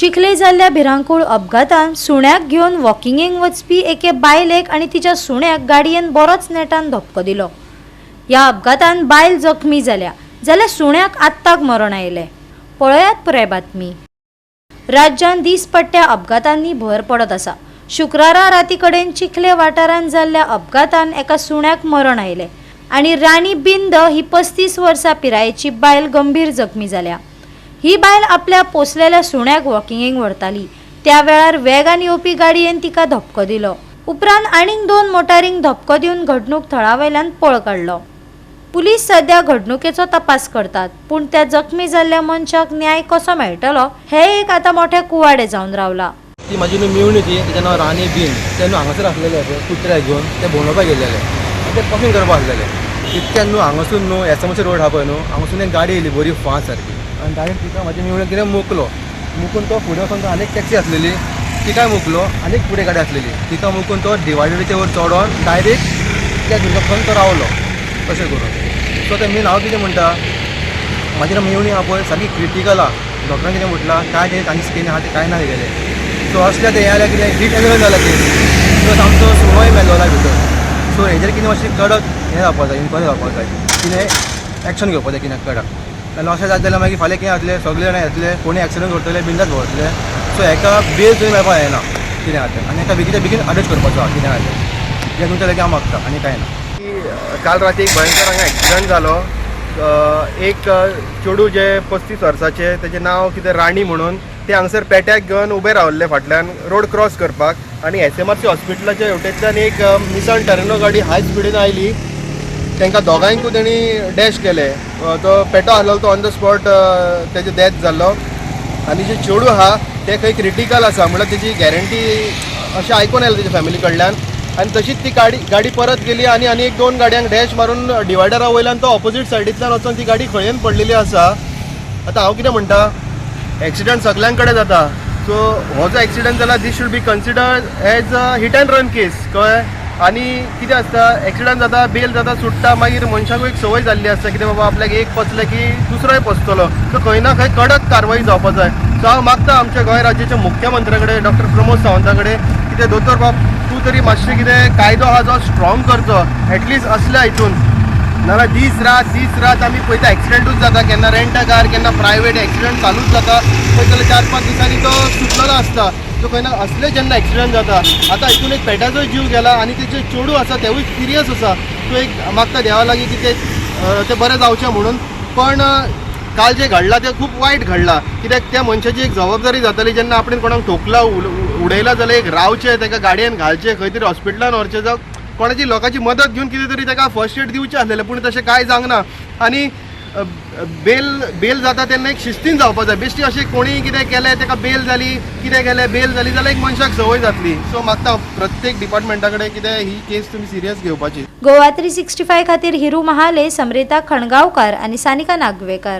चिखले जाल्ल्या भिरांकूळ अपघातान सुण्याक घेवन वॉकिंगेक वचपी एके बायलेक आनी तिच्या सुण्याक गाडयेन बरोच नेटान धपको दिलो। ह्या अपघातान बायल जखमी जाल्या जाल्यार सुण्याक आत्ताक मरण आयले। पळयात पुराय बातमी। राज्यान दिसपट्ट्या अपघातांनी भर पडत आसा। शुक्रारा राती कडेन चिखले वाठारांत जाल्ल्या अपघातान एका सुण्याक मरण आयले आनी राणी बिंद ही 35 वर्सां पिरायेची बायल गंभीर जखमी जाल्या। ही बायल आपल्या पोसलेल्या सुण्याक वॉकिंगेक व्हरताली त्या वेळार वेगान येवपी गाडयेन तिका धपको दिलो। उपरांत आनीक 2 मोटारींक धपको दिवन घडणूक थळावयल्यान पळ काडलो। पुलीस सध्या घडणुकेचो तपास करतात, पूण त्या जखमी जाल्ल्या मनशाक न्याय कसो मेळटलो हे एक आता मोठे कुवाडे जावन रावला। ती माझी मेवणी ती तिचें नांव राणी बीन ते हांगासर आसलेले कुत्र्याक घेवन ते भोंवडोवपाक गेल्लेले ते पफींग करपाक आसलेले तितक्यान हांगासून एसएमसी रोड आहा पळय हांगासून एक गाडी येयली बरी फास्ट सारकी आनी डायरेक्ट तिका म्हाजी मेवणी कितें मुकून तो फुडें वचून आनीक टॅक्सी आसलेली तिकाय मुकलो आनीक फुडें गाडी आसलेली तिका मुकून तो डिवायडरीचे वयर चडोन डायरेक्ट त्या दुर्घटनेन तो रावलो तशें करून। सो ते मेन हांव कितें म्हणटा म्हाजी मेवणी आहा पळय सारकी क्रिटिकल आहा। डॉक्टरान कितें म्हटलां काय ते तांची स्किन आहा ते काय ना गेले सो असल्या ते जाल्यार कितें हीट एनिमल जाला ते सो आमचो सुणोय मेलोला भितर। सो हेजेर कितें मातशें कडक हें जावपाक जाय इन्क्वायरी जावपाक जाय कितें एक्शन घेवपाक जाय कितें कडक नाल्यार अशें जाता जाल्यार मागीर फाल्यां कितें जातलें सगळे जाण येतले कोणी एक्सिडंट करतले बिंदास भरतले सो हेका बेल थंय मेळपाक जायना कितें जाता आनी हेका बेगीच्या बेगीन अरेस्ट करपाचो आहा कितें जालें हें तुमच्या लागीं हांव मागता आनी कांय ना। काल राती एक भयंकर हांगा एक्सिडंट जालो। एक चेडू जे 35 वर्साचे तेजें नांव कितें राणी म्हणून ते हांगसर पेट्याक घेवन उबे रावल्ले फाटल्यान रोड क्रॉस करपाक आनी एसएमआरसी हॉस्पिटलाच्या हेवटेंतल्यान एक निसान टर्नो गाडी हाय स्पिडीन आयली तांकां दोगांयकूय तेणी डॅश केले। तो पेटो आसलो तो ऑन द स्पॉट तेजो डेथ जाल्लो आनी जे चेडू आहा ते खंय क्रिटिकल आसा म्हळ्यार तेजी गॅरंटी अशें आयकून आयलें तेज्या फॅमिली कडल्यान आनी तशीच ती गाडी परत गेली आनी एक 2 गाडयांक डॅश मारून डिवायडरा वयल्यान तो ऑपोजीट सायडींतल्यान वचून ती गाडी खंयेन पडलेली आसा। आतां हांव कितें म्हणटा एक्सिडंट सगळ्यां कडेन जाता सो हो जो एक्सिडंट जाला this should be considered as a hit and run case कळ्ळें। आनी कितें आसता एक्सिडंट जाता बेल जाता सुट्टा मागीर मनशाकूय एक संवय जाल्ली आसता कितें बाबा आपल्याक एक पचलें की दुसरोय पचतलो सो खंय ना खंय कडक कारवाई जावपाक जाय। सो हांव मागता आमच्या गोंय राज्याच्या मुख्यमंत्र्या कडेन डॉक्टर प्रमोद सावंता कडेन कितें दोतोर बाब तूं तरी मातशें कितें कायदो आहा जो स्ट्रॉंग करचो एटलिस्ट असल्या हितून नाल्यार दीस रात आमी पळयता एक्सिडंटूच जाता केन्ना रेंट अ कार केन्ना प्रायवेट एक्सिडंट चालूच जाता पळयत जाल्यार 4-5 दिसांनी तो सुटलेलो आसता। सो खंय ना असले जेन्ना एक्सिडंट जाता आतां हितून एक पेट्याचो जीव गेला आनी तेजे चेडू आसा तेवूय सिरियस आसा सो एक मागता देवा लागीं की ते बरें जावचें म्हणून। पण काल जे घडलां तें खूब वायट घडलां कित्याक त्या मनशाची एक जबाबदारी जाताली जेन्ना आपण कोणाक ठोकला उडयला जाल्यार एक रावचें तेका गाडयेन घालचें खंय तरी हॉस्पिटलान व्हरचें जावं कोणाची लोकांची मदत घेवन कितें तरी तेका फर्स्ट एड दिवचें आसलेलें पूण तशें कांय जावंक ना। आनी बेल जाता तेन्ना एक शिस्तीन जावपाक जाय बेश्टी अशें कोणीय कितें केलें तेका बेल जाली कितें केलें बेल जाली जाल्यार एक मनशाक संवय जातली। सो मागता प्रत्येक डिपार्टमेंटा कडेन कितें ही केस तुमी सिरियस घेवपाची। गोवा 365 खातीर हिरू महाले, समरिता खणगांवकार आनी सानिका नागवेकर।